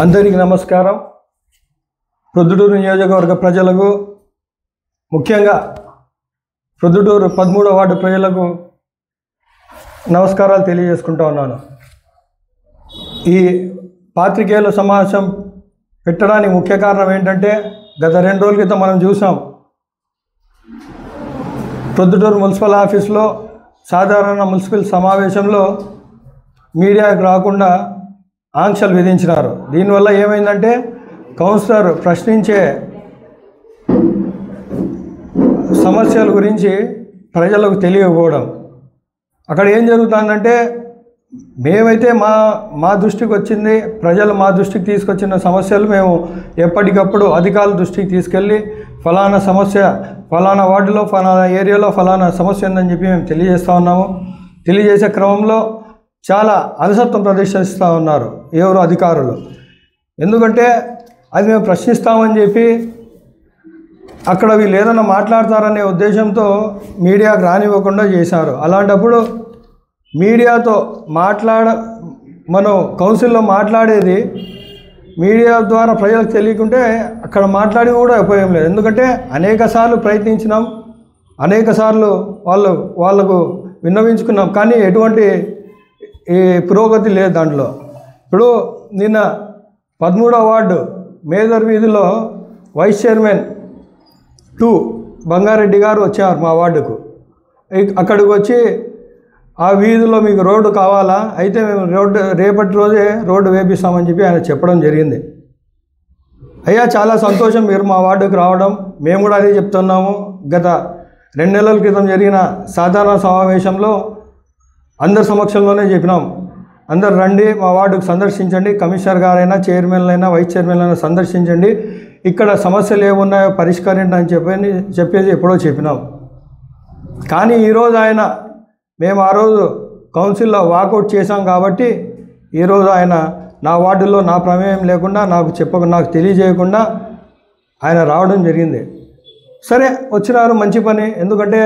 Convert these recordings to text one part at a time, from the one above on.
అందరికీ నమస్కారం. ప్రొద్దుటూరు నియోజకవర్గ ప్రజలకు, ముఖ్యంగా ప్రొద్దుటూరు 13వ వార్డు ప్రజలకు నమస్కారాలు తెలియజేసుకుంటూ ఉన్నాను. ఈ పాత్రికేయుల సమావేశం పెట్టడానికి ముఖ్య కారణం ఏంటంటే, గత 2 రోజుల క్రితం మనం చూసాం, ప్రొద్దుటూరు మున్సిపల్ ఆఫీస్లో సాధారణ మున్సిపల్ సమావేశంలో మీడియాకు రాకుండా ఆంక్షలు విధించినారు. దీనివల్ల ఏమైందంటే, కౌన్సిలర్ ప్రశ్నించే సమస్యల గురించి ప్రజలకు తెలియకపోవడం. అక్కడ ఏం జరుగుతుందంటే, మేమైతే మా దృష్టికి వచ్చింది, ప్రజలు మా దృష్టికి తీసుకొచ్చిన సమస్యలు మేము ఎప్పటికప్పుడు అధికారుల దృష్టికి తీసుకెళ్ళి, ఫలానా సమస్య ఫలానా వార్డులో ఫలానా ఏరియాలో ఫలానా సమస్య ఉందని చెప్పి మేము తెలియజేస్తూ ఉన్నాము. తెలియజేసే క్రమంలో చాలా అలసత్వం ప్రదర్శిస్తూ ఉన్నారు ఎవరు అధికారులు. ఎందుకంటే అది మేము ప్రశ్నిస్తామని చెప్పి అక్కడ వీళ్ళు ఏదైనా మాట్లాడతారనే ఉద్దేశంతో మీడియాకు రానివ్వకుండా చేశారు. అలాంటప్పుడు మీడియాతో మనం కౌన్సిల్లో మాట్లాడేది మీడియా ద్వారా ప్రజలకు తెలియకుంటే అక్కడ మాట్లాడి కూడా ఉపయోగం లేదు. ఎందుకంటే అనేకసార్లు ప్రయత్నించినాం, అనేకసార్లు వాళ్ళకు విన్నవించుకున్నాం, కానీ ఎటువంటి ఈ పురోగతి లేదు దాంట్లో. ఇప్పుడు నిన్న 13వ వార్డు మేదర్ వీధిలో వైస్ చైర్మన్ 2 బంగారెడ్డి గారు వచ్చారు మా వార్డుకు. అక్కడికి వచ్చి, ఆ వీధిలో మీకు రోడ్డు కావాలా, అయితే మేము రేపటి రోజే రోడ్డు వేపిస్తామని చెప్పి ఆయన చెప్పడం జరిగింది. అయ్యా, చాలా సంతోషం మీరు మా వార్డుకు రావడం. మేము కూడా అదే చెప్తున్నాము. గత 2 నెలల క్రితం జరిగిన సాధారణ సమావేశంలో అందరి సమక్షంలోనే చెప్పినాం, అందరు రండి మా వార్డుకు సందర్శించండి, కమిషనర్ గారైనా చైర్మన్లైనా వైస్ చైర్మన్లైనా సందర్శించండి, ఇక్కడ సమస్యలు ఏమున్నాయో పరిష్కరించండి అని చెప్పేసి ఎప్పుడో చెప్పినాం. కానీ ఈరోజు మేము ఆ రోజు కౌన్సిల్లో వాకౌట్ చేశాం కాబట్టి ఈరోజు ఆయన నా వార్డులో నా ప్రమేయం లేకుండా నాకు తెలియజేయకుండా ఆయన రావడం జరిగింది. సరే, వచ్చినారు, మంచి పని. ఎందుకంటే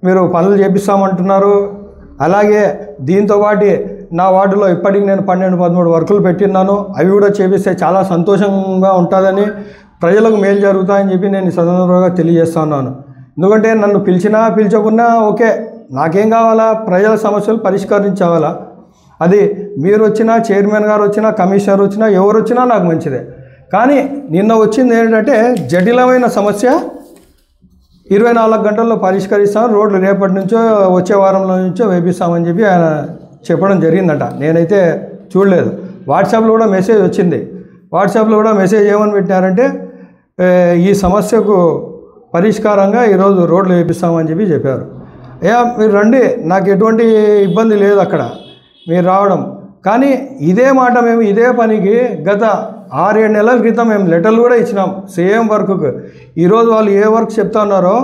మీరు పనులు చేపిస్తామంటున్నారు. అలాగే దీంతోపాటు నా వార్డులో ఇప్పటికి నేను 12-13 వర్కులు పెట్టినాను, అవి కూడా చేపిస్తే చాలా సంతోషంగా ఉంటుందని, ప్రజలకు మేలు జరుగుతాయని చెప్పి నేను ఈ సందర్భంగా తెలియజేస్తున్నాను. ఎందుకంటే నన్ను పిలిచకున్నా ఓకే, నాకేం కావాలా, ప్రజల సమస్యలు పరిష్కరించావాలా. అది మీరు వచ్చినా, చైర్మన్ గారు వచ్చినా, కమిషనర్ వచ్చినా, ఎవరు వచ్చినా నాకు మంచిదే. కానీ నిన్న వచ్చింది ఏంటంటే, జటిలమైన సమస్య 24 గంటల్లో పరిష్కరిస్తాం, రోడ్లు రేపటి నుంచో వచ్చే వారంలో నుంచో వేపిస్తామని చెప్పి ఆయన చెప్పడం జరిగిందట. నేనైతే చూడలేదు. వాట్సాప్లో కూడా మెసేజ్ వచ్చింది. వాట్సాప్లో కూడా మెసేజ్ ఏమని పెట్టినారంటే, ఈ సమస్యకు పరిష్కారంగా ఈరోజు రోడ్లు వేపిస్తామని చెప్పి చెప్పారు. అయ్యా, మీరు రండి, నాకు ఎటువంటి ఇబ్బంది లేదు అక్కడ మీరు రావడం. కానీ ఇదే మాట మేము ఇదే పనికి గత 6-7 నెలల క్రితం మేము లెటర్లు కూడా ఇచ్చినాం సేమ్ వర్క్కు. ఈరోజు వాళ్ళు ఏ వర్క్ చెప్తా ఉన్నారో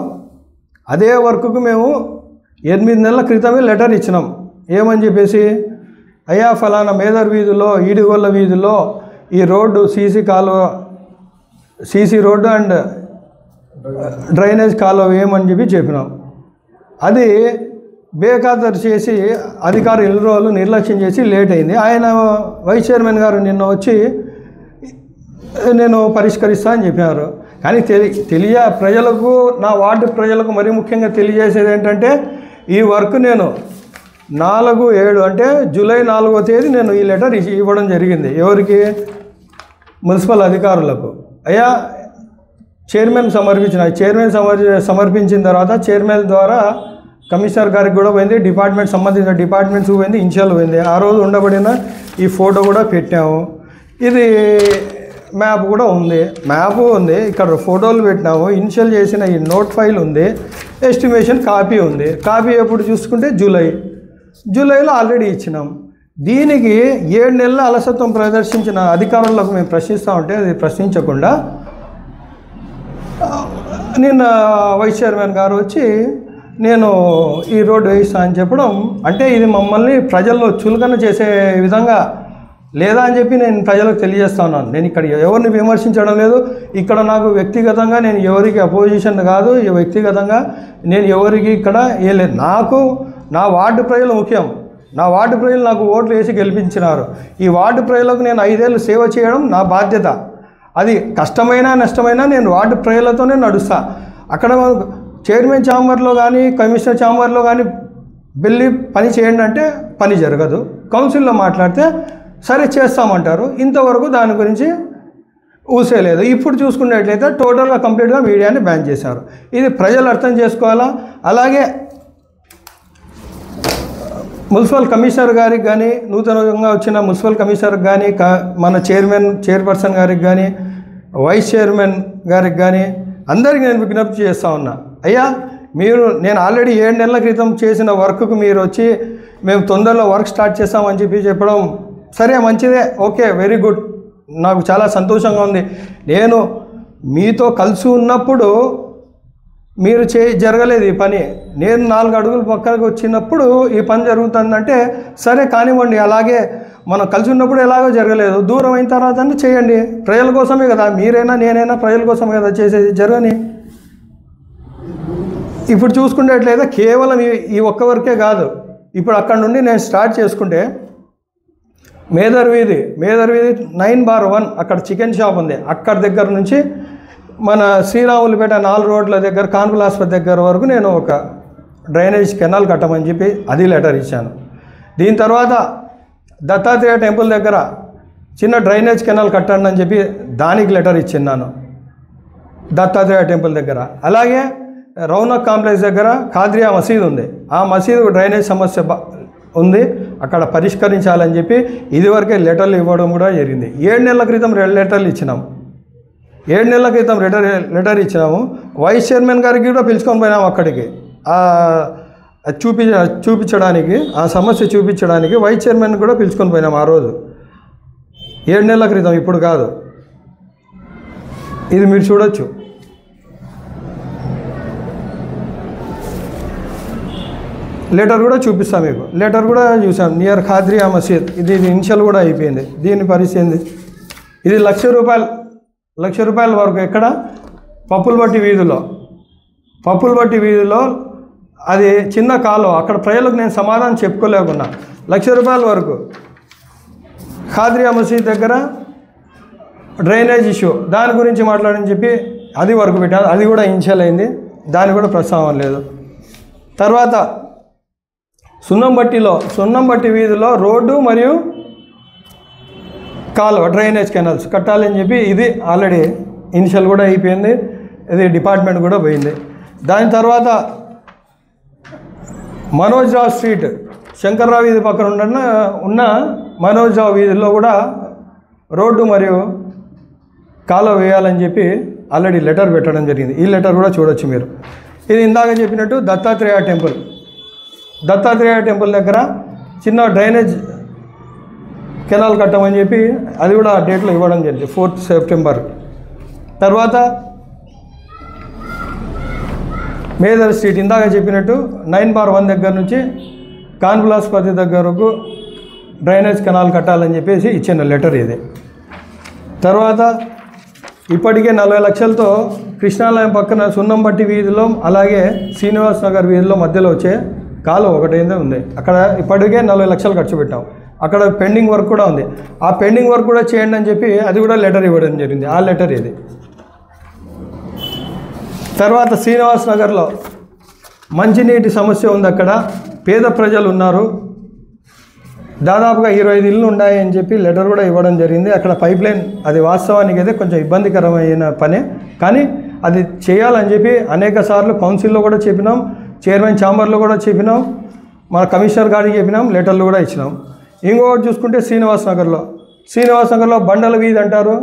అదే వర్క్కు మేము 8 నెలల క్రితమే లెటర్ ఇచ్చినాం. ఏమని చెప్పేసి, అయ్యా ఫలానా మేదర్ వీధిలో, ఈడిగొల్ల వీధిలో ఈ road CC road and drainage కాలువ ఏమని చెప్పి చెప్పినాం. అది బేఖాతరు చేసి అధికారులు 2 రోజులు నిర్లక్ష్యం చేసి లేట్ అయింది. ఆయన వైస్ చైర్మన్ గారు నిన్న వచ్చి నేను పరిష్కరిస్తా అని చెప్పారు. కానీ ప్రజలకు, నా వార్డు ప్రజలకు మరీ ముఖ్యంగా తెలియజేసేది ఏంటంటే, ఈ వర్క్ నేను 4/7 అంటే జూలై 4వ తేదీ నేను ఈ లెటర్ ఇవ్వడం జరిగింది. ఎవరికి? మున్సిపల్ అధికారులకు. అయ్యా, చైర్మన్ సమర్పించిన తర్వాత చైర్మన్ ద్వారా కమిషనర్ గారికి కూడా పోయింది, సంబంధించిన డిపార్ట్మెంట్స్కి పోయింది, ఇన్షియల్ పోయింది. ఆ రోజు ఉండబడిన ఈ ఫోటో కూడా పెట్టాము. ఇది మ్యాప్ కూడా ఉంది, ఇక్కడ ఫోటోలు పెట్టినాము, ఇన్షియల్ చేసిన ఈ నోట్ ఫైల్ ఉంది, ఎస్టిమేషన్ కాపీ ఉంది. కాపీ ఎప్పుడు చూసుకుంటే జూలైలో ఆల్రెడీ ఇచ్చినాం. దీనికి 7 నెలల అలసత్వం ప్రదర్శించిన అధికారులకు మేము ప్రశ్నిస్తామంటే అది ప్రశ్నించకుండా నిన్న వైస్ చైర్మన్ గారు వచ్చి నేను ఈ రోడ్డు వేయిస్తా అని చెప్పడం, అంటే ఇది మమ్మల్ని ప్రజల్లో చులకన చేసే విధంగా లేదా అని చెప్పి నేను ప్రజలకు తెలియజేస్తా ఉన్నాను. నేను ఇక్కడ ఎవరిని విమర్శించడం లేదు. ఇక్కడ నాకు వ్యక్తిగతంగా నేను ఎవరికి అపోజిషన్ కాదు, వ్యక్తిగతంగా నేను ఎవరికి ఇక్కడ లేదు. నాకు నా వార్డు ప్రజలు ముఖ్యం. నా వార్డు ప్రజలు నాకు ఓట్లు వేసి గెలిపించినారు. ఈ వార్డు ప్రజలకు నేను 5 ఏళ్ళు సేవ చేయడం నా బాధ్యత. అది కష్టమైనా నష్టమైనా నేను వార్డు ప్రజలతోనే నడుస్తా. అక్కడ చైర్మన్ ఛాంబర్లో కానీ కమిషనర్ ఛాంబర్లో కానీ వెళ్ళి పని చేయండి అంటే పని జరగదు. కౌన్సిల్లో మాట్లాడితే సరే చేస్తామంటారు. ఇంతవరకు దాని గురించి ఊసేలేదు. ఇప్పుడు చూసుకున్నట్లయితే టోటల్గా కంప్లీట్గా మీడియాని బ్యాన్ చేశారు. ఇది ప్రజలు అర్థం చేసుకోవాలా. అలాగే మున్సిపల్ కమిషనర్ గారికి కానీ, నూతనంగా వచ్చిన మున్సిపల్ కమిషనర్కి కానీ, మన చైర్పర్సన్ గారికి కానీ, వైస్ చైర్మన్ గారికి కానీ అందరికీ నేను విజ్ఞప్తి చేస్తూ ఉన్నా. అయ్యా నేను ఆల్రెడీ 7 నెలల క్రితం చేసిన వర్క్కు మీరు వచ్చి మేము తొందరలో వర్క్ స్టార్ట్ చేస్తామని చెప్పడం సరే, మంచిదే, ఓకే, వెరీ గుడ్, నాకు చాలా సంతోషంగా ఉంది. నేను మీతో కలిసి ఉన్నప్పుడు మీరు జరగలేదు ఈ పని. నేను 4 అడుగులు పక్కకు వచ్చినప్పుడు ఈ పని జరుగుతుందంటే సరే కానివ్వండి, అలాగే మనం కలిసి ఉన్నప్పుడు ఎలాగో జరగలేదు, దూరం అయిన తర్వాత చేయండి. ప్రజల కోసమే కదా, మీరైనా నేనైనా ప్రజల కోసమే కదా చేసేది, జరగని. ఇప్పుడు చూసుకునేట్లయితే కేవలం ఈ ఒక్క వరకే కాదు. ఇప్పుడు అక్కడ నుండి నేను స్టార్ట్ చేసుకుంటే మేదర్ వీధి 9/1 అక్కడ చికెన్ షాప్ ఉంది. అక్కడ దగ్గర నుంచి మన శ్రీరాములపేట 4 రోడ్ల దగ్గర కాన్పుల్ ఆసుపత్రి దగ్గర వరకు నేను ఒక డ్రైనేజ్ కెనాల్ కట్టమని చెప్పి అది లెటర్ ఇచ్చాను. దీని తర్వాత దత్తాత్రేయ టెంపుల్ దగ్గర చిన్న డ్రైనేజ్ కెనాల్ కట్టండి అని చెప్పి దానికి లెటర్ ఇచ్చిన్నాను దత్తాత్రేయ టెంపుల్ దగ్గర. అలాగే రౌనక్ కాంప్లెక్స్ దగ్గర ఖాద్రియా మసీద్ ఉంది. ఆ మసీదు డ్రైనేజ్ సమస్య ఉంది, అక్కడ పరిష్కరించాలని చెప్పి ఇదివరకే లెటర్లు ఇవ్వడం కూడా జరిగింది. 7 నెలల క్రితం 2 లెటర్లు ఇచ్చినాము. 7 నెలల క్రితం లెటర్ ఇచ్చినాము. వైస్ చైర్మన్ గారికి కూడా పిలుచుకొని పోయినాము అక్కడికి చూపించడానికి, ఆ సమస్య చూపించడానికి వైస్ చైర్మన్ కూడా పిలుచుకొని పోయినాము ఆ రోజు. 7 నెలల క్రితం, ఇప్పుడు కాదు. ఇది మీరు చూడొచ్చు. లెటర్ కూడా చూపిస్తాం మీకు. లెటర్ కూడా చూసాం, నియర్ ఖాద్రియా మసీద్. ఇది ఇనిషియల్ కూడా అయిపోయింది. దీని పరిస్థితి ఇది ₹1,00,000 వరకు. ఎక్కడ? పప్పులబట్టి వీధిలో అది చిన్న కాలువ, అక్కడ ప్రజలకు నేను సమాధానం చెప్పుకోలేకున్నా. ₹1,00,000 వరకు. ఖాద్రియా మసీద్ దగ్గర డ్రైనేజ్ ఇష్యూ, దాని గురించి మాట్లాడని చెప్పి అది వరకు పెట్టాను. అది కూడా ఇనిషియల్ అయింది, దాని కూడా ప్రస్తావన లేదు. తర్వాత సున్నంబట్టి వీధిలో రోడ్డు మరియు కాలువ డ్రైనేజ్ కెనాల్స్ కట్టాలని చెప్పి ఇది ఆల్రెడీ ఇనిషియల్ కూడా అయిపోయింది. ఇది డిపార్ట్మెంట్ కూడా పోయింది. దాని తర్వాత మనోజ్ రావు స్ట్రీట్ శంకర్రావు వీధి పక్కన ఉన్న మనోజ్ రావు వీధిలో కూడా రోడ్డు మరియు కాలువ వేయాలని చెప్పి ఆల్రెడీ లెటర్ పెట్టడం జరిగింది. ఈ లెటర్ కూడా చూడొచ్చు మీరు. ఇది ఇందాక చెప్పినట్టు దత్తాత్రేయ టెంపుల్ దగ్గర చిన్న డ్రైనేజ్ కెనాల్ కట్టమని చెప్పి అది కూడా ఆ డేట్లో ఇవ్వడం జరిగింది, 4th సెప్టెంబర్. తర్వాత మేదర్ స్ట్రీట్ ఇందాక చెప్పినట్టు 9/1 దగ్గర నుంచి కాన్పుల్ ఆసుపత్రి దగ్గరకు డ్రైనేజ్ కెనాల్ కట్టాలని చెప్పేసి ఇచ్చిన లెటర్ ఇది. తర్వాత ఇప్పటికే 40 లక్షలతో కృష్ణాలయం పక్కన సున్నంబట్టి వీధిలో అలాగే శ్రీనివాస్ నగర్ వీధిలో మధ్యలో వచ్చే కాలువ ఒకటైతే ఉంది. అక్కడ ఇప్పటికే 40 లక్షలు ఖర్చు పెట్టాం. అక్కడ పెండింగ్ వర్క్ కూడా ఉంది. ఆ పెండింగ్ వర్క్ కూడా చేయండి అని చెప్పి అది కూడా లెటర్ ఇవ్వడం జరిగింది. ఆ లెటర్ ఇది. తర్వాత శ్రీనివాస్ నగర్లో మంచినీటి సమస్య ఉంది. అక్కడ పేద ప్రజలు ఉన్నారు, దాదాపుగా 25 ఇళ్ళు ఉన్నాయి అని చెప్పి లెటర్ కూడా ఇవ్వడం జరిగింది. అక్కడ పైప్ లైన్, అది వాస్తవానికి అయితే కొంచెం ఇబ్బందికరమైన పనే, కానీ అది చేయాలని చెప్పి అనేక సార్లు కౌన్సిల్లో కూడా చెప్పినాం, చైర్మన్ ఛాంబర్లో కూడా చెప్పినాం, మన కమిషనర్ గారికి చెప్పినాం, లెటర్లు కూడా ఇచ్చినాం. ఇంకొకటి చూసుకుంటే శ్రీనివాస్ నగర్లో బండల వీధి అంటారు,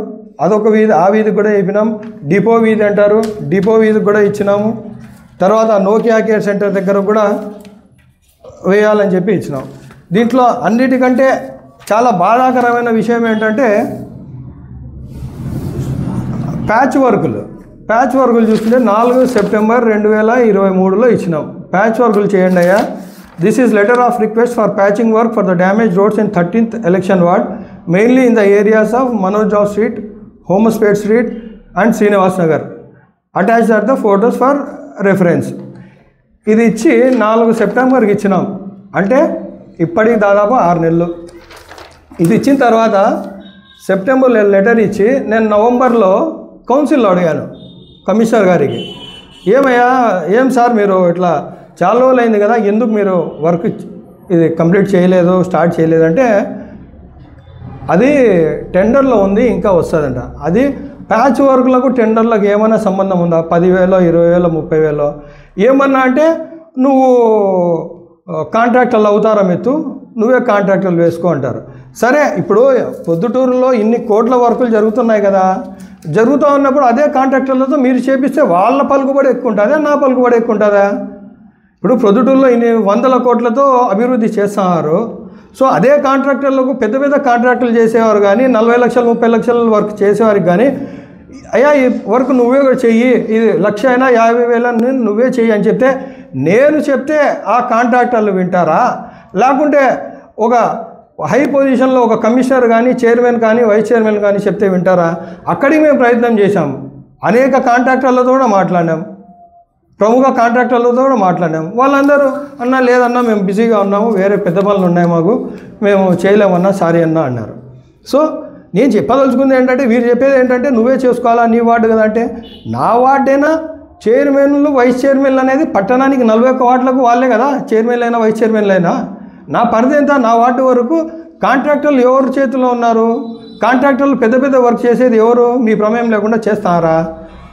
అదొక వీధి, ఆ వీధికి కూడా చెప్పినాం. డిపో వీధి అంటారు, డిపో వీధికి కూడా ఇచ్చినాము. తర్వాత నోకియా కేర్ సెంటర్ దగ్గర కూడా వేయాలని చెప్పి ఇచ్చినాం. దీంట్లో అన్నిటికంటే చాలా బాధాకరమైన విషయం ఏంటంటే ప్యాచ్ వర్కులు చూస్తుంటే 4 సెప్టెంబర్ 2023లో ఇచ్చినాం. ప్యాచ్ వర్కులు చేయండి అయ్యా. This is letter of request for patching work for the damage roads in 13th election ward, mainly in the areas of Manoj Rao street, Homaspet street and Srinivas Nagar. Attached are the photos for reference. ఇది ఇచ్చి 4 సెప్టెంబర్కి ఇచ్చినాం. అంటే ఇప్పటికి దాదాపు 6 నెలలు. ఇది ఇచ్చిన తర్వాత సెప్టెంబర్లో లెటర్ ఇచ్చి నేను నవంబర్లో కౌన్సిల్లో అడిగాను కమిషనర్ గారికి, ఏమయ్యా ఏం సార్ మీరు ఇట్లా చాలా రోజులు అయింది కదా, ఎందుకు మీరు వర్క్ ఇది కంప్లీట్ చేయలేదు, స్టార్ట్ చేయలేదంటే అది టెండర్లో ఉంది ఇంకా వస్తుందంట. అది ప్యాచ్ వర్క్లకు టెండర్లకు ఏమైనా సంబంధం ఉందా? 10,000 20,000 30,000 ఏమన్నా అంటే నువ్వు కాంట్రాక్టర్లు అవుతారా మెత్తు, నువ్వే కాంట్రాక్టర్లు వేసుకో అంటారు. సరే ఇప్పుడు పొద్దుటూరులో ఇన్ని కోట్ల వర్కులు జరుగుతున్నాయి కదా, జరుగుతూ ఉన్నప్పుడు అదే కాంట్రాక్టర్లతో మీరు చేపిస్తే వాళ్ళ పలుకుబడి ఎక్కువ ఉంటుందా, నా పలుకుబడి ఎక్కువ ఉంటుందా? ఇప్పుడు పొద్దుటూరులో ఇన్ని 100 కోట్లతో అభివృద్ధి చేస్తున్నారు. సో అదే కాంట్రాక్టర్లకు పెద్ద పెద్ద కాంట్రాక్టులు చేసేవారు కానీ 40 లక్షలు 30 లక్షల వర్క్ చేసేవారికి కానీ, అయ్యా ఈ వర్క్ నువ్వే చెయ్యి, ఇది 1,00,000 అయినా 50,000 నువ్వే చెయ్యి అని చెప్తే, నేను చెప్తే ఆ కాంట్రాక్టర్లు వింటారా? లేకుంటే ఒక హై పొజిషన్లో ఒక కమిషనర్ కానీ చైర్మన్ కానీ వైస్ చైర్మన్ కానీ చెప్తే వింటారా? అక్కడికి మేము ప్రయత్నం చేశాం, అనేక కాంట్రాక్టర్లతో కూడా మాట్లాడాం, ప్రముఖ కాంట్రాక్టర్లతో కూడా మాట్లాడాం. వాళ్ళందరూ అన్నా లేదన్నా మేము బిజీగా ఉన్నాము, వేరే పెద్ద పనులు ఉన్నాయి మాకు, మేము చేయలేమన్నా, సారీ అన్నా అన్నారు. సో నేను చెప్పదలుచుకుంది ఏంటంటే, వీరు చెప్పేది ఏంటంటే నువ్వే చేసుకోవాలా, నీ వార్డు కదా అంటే, నా వార్డైనా చైర్మన్లు వైస్ చైర్మన్లు అనేది పట్టణానికి 41 వార్డులకు వాళ్ళే కదా చైర్మన్లు అయినా వైస్ చైర్మన్లు అయినా. నా పరిధి ఎంత? నా వార్డు వరకు కాంట్రాక్టర్లు ఎవరు చేతిలో ఉన్నారు? కాంట్రాక్టర్లు పెద్ద పెద్ద వర్క్ చేసేది ఎవరు? మీ ప్రమేయం లేకుండా చేస్తారా?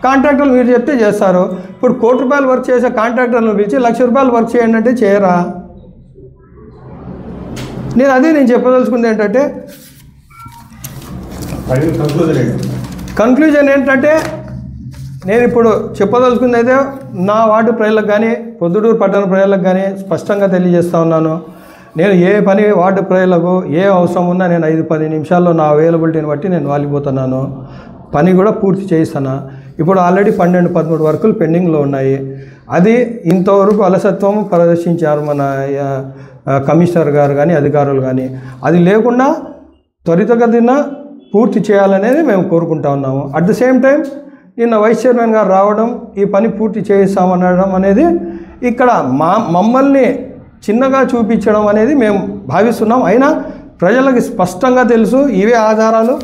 కాంట్రాక్టర్లు మీరు చెప్తే చేస్తారు. ఇప్పుడు ₹1,00,000 వర్క్ చేసే కాంట్రాక్టర్లను పిలిచి ₹1,00,000 వర్క్ చేయండి అంటే చేయరా? నేను చెప్పదలుచుకుంది ఏంటంటే, కన్క్లూజన్ ఏంటంటే, నేను ఇప్పుడు చెప్పదలుచుకుంది అయితే నా వార్డు ప్రజలకు కానీ పొద్దుటూరు పట్టణ ప్రజలకు కానీ స్పష్టంగా తెలియజేస్తూ ఉన్నాను. నేను ఏ పని వార్డు ప్రజలకు ఏ అవసరం ఉన్నా నేను 5-10 నిమిషాల్లో నా అవైలబిలిటీని బట్టి నేను వాలిపోతున్నాను, పని కూడా పూర్తి చేయిస్తాను. ఇప్పుడు ఆల్రెడీ 12-13 వర్కులు పెండింగ్లో ఉన్నాయి. అది ఇంతవరకు అలసత్వం ప్రదర్శించారు మన కమిషనర్ గారు కానీ అధికారులు కానీ. అది లేకుండా త్వరితగతిన పూర్తి చేయాలనేది మేము కోరుకుంటా ఉన్నాము. అట్ ద సేమ్ టైం నిన్న వైస్ చైర్మన్ గారు రావడం, ఈ పని పూర్తి చేయిస్తామనడం అనేది ఇక్కడ మమ్మల్ని చిన్నగా చూపించడం అనేది మేము భావిస్తున్నాం. అయినా ప్రజలకు స్పష్టంగా తెలుసు, ఇవే ఆధారాలు.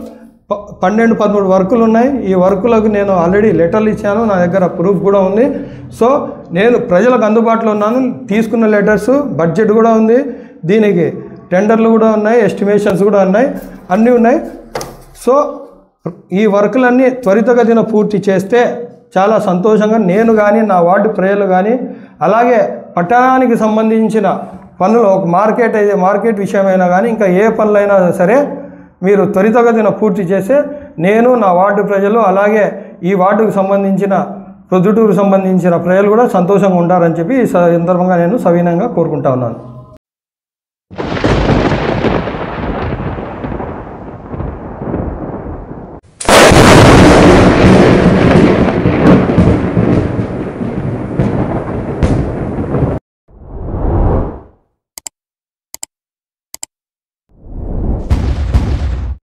12-13 వర్కులు ఉన్నాయి. ఈ వర్కులకు నేను ఆల్రెడీ లెటర్లు ఇచ్చాను, నా దగ్గర ప్రూఫ్ కూడా ఉంది. సో నేను ప్రజలకు అందుబాటులో ఉన్నాను. తీసుకున్న లెటర్స్, బడ్జెట్ కూడా ఉంది, దీనికి టెండర్లు కూడా ఉన్నాయి, ఎస్టిమేషన్స్ కూడా ఉన్నాయి, అన్నీ ఉన్నాయి. సో ఈ వర్కులన్నీ త్వరితగతిన పూర్తి చేస్తే చాలా సంతోషంగా నేను కానీ నా వార్డు ప్రజలు కానీ, అలాగే పట్టణానికి సంబంధించిన పనులు, ఒక మార్కెట్ విషయమైనా కానీ ఇంకా ఏ పనులైనా సరే మీరు త్వరితగతిన పూర్తి చేస్తే నేను, నా వార్డు ప్రజలు, అలాగే ఈ వార్డుకు సంబంధించిన ప్రొద్దుటూరు సంబంధించిన ప్రజలు కూడా సంతోషంగా ఉంటారని చెప్పి ఈ సందర్భంగా నేను సవినయంగా కోరుకుంటా ఉన్నాను.